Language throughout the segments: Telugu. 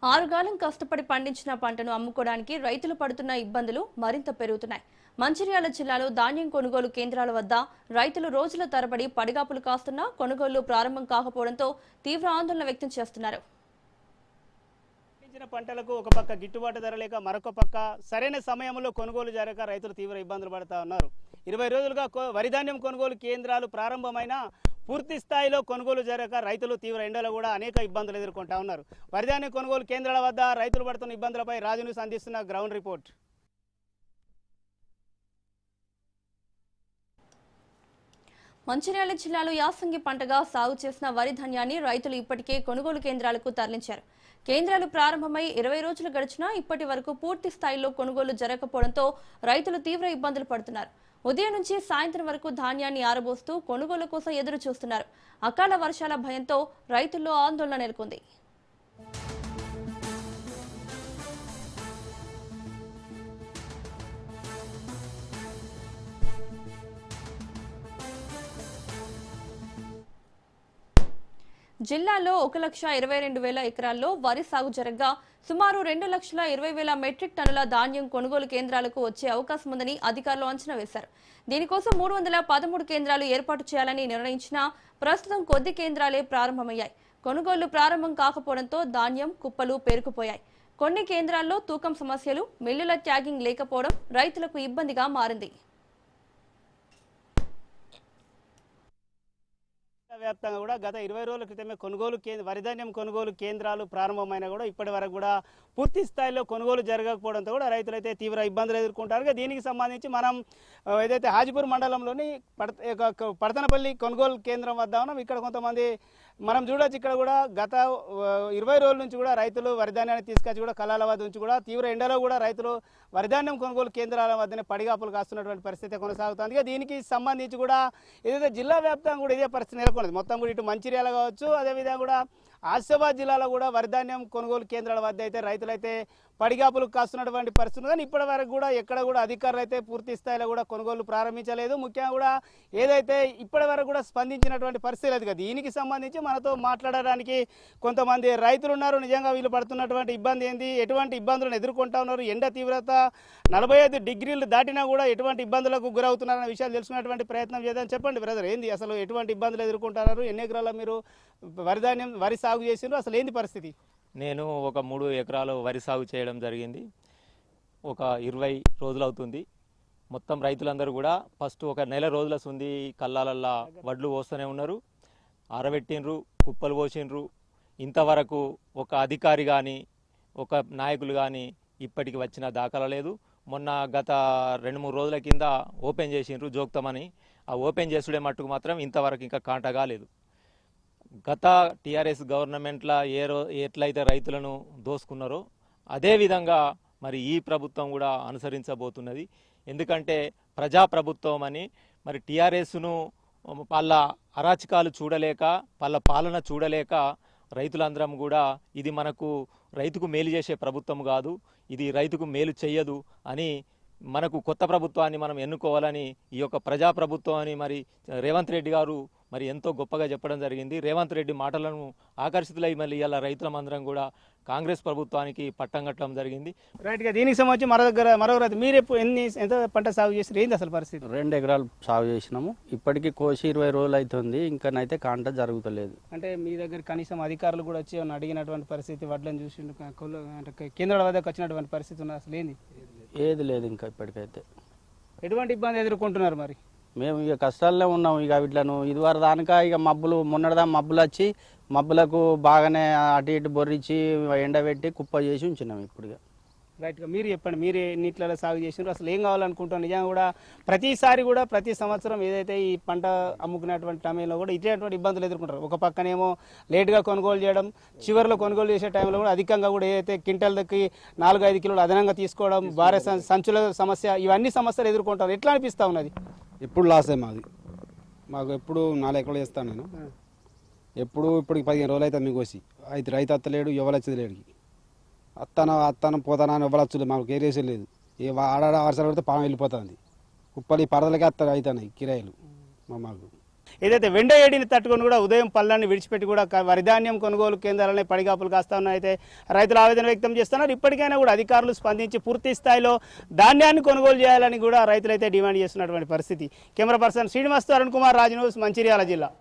ఆరుగాలం కష్టపడి పండించిన పంటను అమ్ముకోవడానికి రైతులు పడుతున్న ఇబ్బందులు మరింత పెరుగుతున్నాయి. మంచిర్యాల జిల్లాలో ధాన్యం కొనుగోలు కేంద్రాల వద్ద రైతులు రోజుల తరబడి పడిగాపులు కాస్తున్నా కొనుగోళ్లు ప్రారంభం కాకపోవడంతో తీవ్ర ఆందోళన వ్యక్తం చేస్తున్నారు. పంటలకు ఒక పక్క గిట్టుబాటు ధర లేక మరొక పక్క సరైన సమయంలో కొనుగోలు జరగక రైతులు తీవ్ర ఇబ్బందులు పడుతూ ఉన్నారు. 20 రోజులుగా వరిధాన్యం కొనుగోలు కేంద్రాలు ప్రారంభమైన పూర్తి స్థాయిలో కొనుగోలు జరగక రైతులు తీవ్ర ఎండలో కూడా అనేక ఇబ్బందులు ఎదుర్కొంటా ఉన్నారు. వరిధాన్యం కొనుగోలు కేంద్రాల వద్ద రైతులు పడుతున్న ఇబ్బందులపై రాజు న్యూస్ అందిస్తున్న గ్రౌండ్ రిపోర్ట్. మంచిర్యాల జిల్లాలో యాసంగి పంటగా సాగు చేసిన వరి ధాన్యాన్ని రైతులు ఇప్పటికే కొనుగోలు కేంద్రాలకు తరలించారు. కేంద్రాలు ప్రారంభమై 20 రోజులు గడిచినా ఇప్పటి వరకు పూర్తి స్థాయిలో కొనుగోలు జరగకపోవడంతో రైతులు తీవ్ర ఇబ్బందులు పడుతున్నారు. ఉదయం నుంచి సాయంత్రం వరకు ధాన్యాన్ని ఆరబోస్తూ కొనుగోలు కోసం ఎదురు చూస్తున్నారు. అకాల వర్షాల భయంతో రైతుల్లో ఆందోళన నెలకొంది. జిల్లాలో 1,22,000 ఎకరాల్లో వరి సాగు జరగగా సుమారు 2,20,000 మెట్రిక్ టన్నుల ధాన్యం కొనుగోలు కేంద్రాలకు వచ్చే అవకాశం ఉందని అధికారులు అంచనా వేశారు. దీనికోసం 313 కేంద్రాలు ఏర్పాటు చేయాలని నిర్ణయించినా ప్రస్తుతం కొద్ది కేంద్రాలే ప్రారంభమయ్యాయి. కొనుగోళ్లు ప్రారంభం కాకపోవడంతో ధాన్యం కుప్పలు పేరుకుపోయాయి. కొన్ని కేంద్రాల్లో తూకం సమస్యలు, మిల్లుల ట్యాగింగ్ లేకపోవడం రైతులకు ఇబ్బందిగా మారింది. వ్యాప్తంగా కూడా గత 20 రోజుల క్రితమే వరిధాన్యం కొనుగోలు కేంద్రాలు ప్రారంభమైనా కూడా ఇప్పటి వరకు కూడా పూర్తి స్థాయిలో కొనుగోలు జరగకపోవడంతో కూడా రైతులైతే తీవ్ర ఇబ్బందులు ఎదుర్కొంటారు. దీనికి సంబంధించి మనం ఏదైతే హాజీపూర్ మండలంలోని పడతనపల్లి కొనుగోలు కేంద్రం వద్ద ఉన్నాం. ఇక్కడ కొంతమంది మనం చూడొచ్చు. ఇక్కడ కూడా గత 20 రోజుల నుంచి కూడా రైతులు వరిధాన్యాన్ని తీసుకొచ్చి కూడా కళాల వద్ద నుంచి కూడా తీవ్ర ఎండలో కూడా రైతులు వరిధాన్యం కొనుగోలు కేంద్రాల వద్దనే పడిగాపులు కాస్తున్నటువంటి పరిస్థితి కొనసాగుతుంది. దీనికి సంబంధించి కూడా ఏదైతే జిల్లా వ్యాప్తంగా కూడా ఇదే పరిస్థితి నెలకొన్నది. మొత్తం కూడా ఇటు మంచిర్యాల కావచ్చు, అదేవిధంగా కూడా ఆసిఫాబాద్ జిల్లాలో కూడా వరిధాన్యం కొనుగోలు కేంద్రాల వద్ద అయితే రైతులైతే పడిగాపులు కాస్తున్నటువంటి పరిస్థితి. కానీ ఇప్పటి వరకు కూడా ఎక్కడ కూడా అధికారులు అయితే పూర్తి స్థాయిలో కూడా కొనుగోలు ప్రారంభించలేదు. ముఖ్యంగా కూడా ఏదైతే ఇప్పటి వరకు కూడా స్పందించినటువంటి పరిస్థితి లేదు కదా. దీనికి సంబంధించి మనతో మాట్లాడడానికి కొంతమంది రైతులు ఉన్నారు. నిజంగా వీళ్ళు పడుతున్నటువంటి ఇబ్బంది ఏంది, ఎటువంటి ఇబ్బందులను ఎదుర్కొంటా ఉన్నారు, ఎండ తీవ్రత 45 డిగ్రీలు దాటినా కూడా ఎటువంటి ఇబ్బందులకు గురవుతున్నారన్న విషయాలు తెలుసుకునేటువంటి ప్రయత్నం చేద్దాం. చెప్పండి బ్రదర్, ఏంది అసలు ఎటువంటి ఇబ్బందులు ఎదుర్కొంటున్నారు? ఎన్ని ఎకరాల మీరు వరి సాగు చేసిండ్రు? అసలు ఏంది పరిస్థితి? నేను ఒక 3 ఎకరాలు వరి సాగు చేయడం జరిగింది. ఒక 20 రోజులు అవుతుంది. మొత్తం రైతులందరూ కూడా ఫస్ట్ ఒక నెల రోజుల సుంది కళ్ళాలల్లా వడ్లు పోస్తూనే ఉన్నారు. ఆరబెట్టిండ్రు, కుప్పలు పోసిండ్రు. ఇంతవరకు ఒక అధికారి కానీ ఒక నాయకులు కానీ ఇప్పటికి వచ్చిన దాఖలా లేదు. మొన్న గత 2-3 రోజుల కింద ఓపెన్ చేసిండ్రు జోక్తమని. ఆ ఓపెన్ చేసుడే మట్టుకు మాత్రం ఇంతవరకు ఇంకా కాంట కాలేదు. గత టీఆర్ఎస్ గవర్నమెంట్లో ఎట్లయితే రైతులను దోసుకున్నారో అదేవిధంగా మరి ఈ ప్రభుత్వం కూడా అనుసరించబోతున్నది. ఎందుకంటే ప్రజాప్రభుత్వం అని మరి టీఆర్ఎస్ను వాళ్ళ అరాచకాలు చూడలేక, వాళ్ళ పాలన చూడలేక రైతులందరం కూడా ఇది మనకు రైతుకు మేలు చేసే ప్రభుత్వం కాదు, ఇది రైతుకు మేలు చెయ్యదు అని మనకు కొత్త ప్రభుత్వాన్ని మనం ఎన్నుకోవాలని ఈ యొక్క ప్రజాప్రభుత్వం అని మరి రేవంత్ రెడ్డి గారు మరి ఎంతో గొప్పగా చెప్పడం జరిగింది. రేవంత్ రెడ్డి మాటలను ఆకర్షితులై మళ్ళీ ఇలా రైతులమందరం కూడా కాంగ్రెస్ ప్రభుత్వానికి పట్టం కట్టడం జరిగింది. రైట్గా దీనికి సంబంధించి మరో రైతు మీరు ఎంత పంట సాగు చేసి ఏంది అసలు పరిస్థితి? 2 ఎకరాలు సాగు చేసినాము. ఇప్పటికీ కోసి 20 రోజులు అవుతుంది. ఇంకానైతే కాంట జరుగుతలేదు. అంటే మీ దగ్గర కనీసం అధికారులు కూడా వచ్చి అడిగినటువంటి పరిస్థితి, వడ్లను చూసి అంటే కేంద్రాల వద్దకు వచ్చినటువంటి పరిస్థితి ఉన్నది? అసలు ఏంది? ఏది లేదు ఇంకా ఇప్పటికైతే. ఎటువంటి ఇబ్బంది ఎదుర్కొంటున్నారు మరి? మేము ఇక కష్టాల్లో ఉన్నాము. ఇక వీటిలను ఇదివరకు దానికా ఇక మొన్నటిదా మబ్బులు వచ్చి మబ్బులకు బాగానే అటు ఇటు బొర్రిచ్చి ఎండబెట్టి కుప్ప చేసి ఉంచినాం. ఇప్పుడు రైట్గా మీరు చెప్పండి, మీరు నీటిలో సాగు చేసినారు, అసలు ఏం కావాలనుకుంటున్నారు? నిజంగా కూడా ప్రతి సంవత్సరం ఏదైతే ఈ పంట అమ్ముకునేటువంటి సమయంలో కూడా ఇటువంటి ఇబ్బందులు ఎదుర్కొంటారు. ఒక పక్కనేమో లేట్గా కొనుగోలు చేయడం, చివరిలో కొనుగోలు చేసే టైంలో కూడా అధికంగా కూడా ఏదైతే క్వింటల్కి 4-5 కిలోలు అదనంగా తీసుకోవడం, భారీ సంచుల సమస్య, ఇవన్నీ సమస్యలు ఎదుర్కొంటారు. ఎట్లా అనిపిస్తూ ఉన్నది? ఇప్పుడు లాసే మాకు ఎప్పుడు 4 ఎకరాలు చేస్తాను నేను. ఇప్పుడు 15 రోజులు అవుతుంది మీకు వచ్చి. అయితే రైతు అత్తలేడు, ఎవరు వచ్చేది లేడికి. అత్తాను పోతానా అని ఎవరు వచ్చలేదు. మాకు ఏరేసే లేదు. ఆడ వర్షాలు పడితే పాము వెళ్ళిపోతుంది. కుప్పలు ఈ పరదలకే అవుతున్నాయి కిరాయిలు మాకు. ఏదైతే వెండ ఏడిని తట్టుకొని కూడా ఉదయం పళ్ళాన్ని విడిచిపెట్టి కూడా వరిధాన్యం కొనుగోలు కేంద్రాలనే పడిగాపులు కాస్తా ఉన్నారైతే రైతులు ఆవేదన వ్యక్తం చేస్తున్నారు. ఇప్పటికైనా కూడా అధికారులు స్పందించి పూర్తి స్థాయిలో ధాన్యాన్ని కొనుగోలు చేయాలని కూడా రైతులైతే డిమాండ్ చేస్తున్నటువంటి పరిస్థితి. Camera person Srinivas, Arun Kumar, Raj news, Mancherial జిల్లా.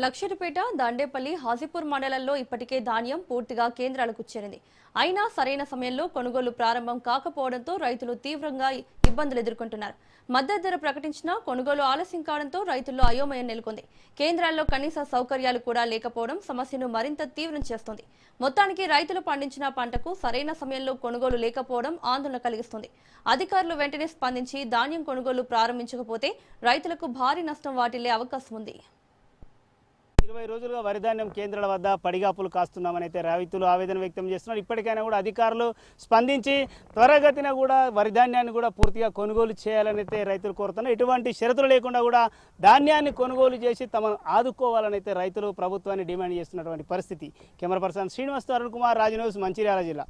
లక్షటిపేట, దండేపల్లి, హాజీపూర్ మండలాల్లో ఇప్పటికే ధాన్యం పూర్తిగా కేంద్రాలకు చేరింది. అయినా సరైన సమయంలో కొనుగోలు ప్రారంభం కాకపోవడంతో రైతులు తీవ్రంగా ఇబ్బందులు ఎదుర్కొంటున్నారు. మద్దతు ధర ప్రకటించినా కొనుగోలు ఆలస్యం కావడంతో రైతుల్లో అయోమయం నెలకొంది. కేంద్రాల్లో కనీస సౌకర్యాలు కూడా లేకపోవడం సమస్యను మరింత తీవ్రం చేస్తోంది. మొత్తానికి రైతులు పండించిన పంటకు సరైన సమయంలో కొనుగోలు లేకపోవడం ఆందోళన కలిగిస్తుంది. అధికారులు వెంటనే స్పందించి ధాన్యం కొనుగోలు ప్రారంభించకపోతే రైతులకు భారీ నష్టం వాటిల్లే అవకాశం ఉంది. 20 రోజులుగా వరిధాన్యం కేంద్రాల వద్ద పడిగాపులు కాస్తున్నామని అయితే రైతులు ఆవేదన వ్యక్తం చేస్తున్నారు. ఇప్పటికైనా కూడా అధికారులు స్పందించి త్వరగతిన కూడా వరిధాన్యాన్ని కూడా పూర్తిగా కొనుగోలు చేయాలని అయితే రైతులు కోరుతున్నారు. ఎటువంటి షరతులు లేకుండా కూడా ధాన్యాన్ని కొనుగోలు చేసి తమను ఆదుకోవాలని అయితే రైతులు ప్రభుత్వాన్ని డిమాండ్ చేస్తున్నటువంటి పరిస్థితి. Camera person Srinivas, Arun Kumar, Raj news, Mancherial జిల్లా.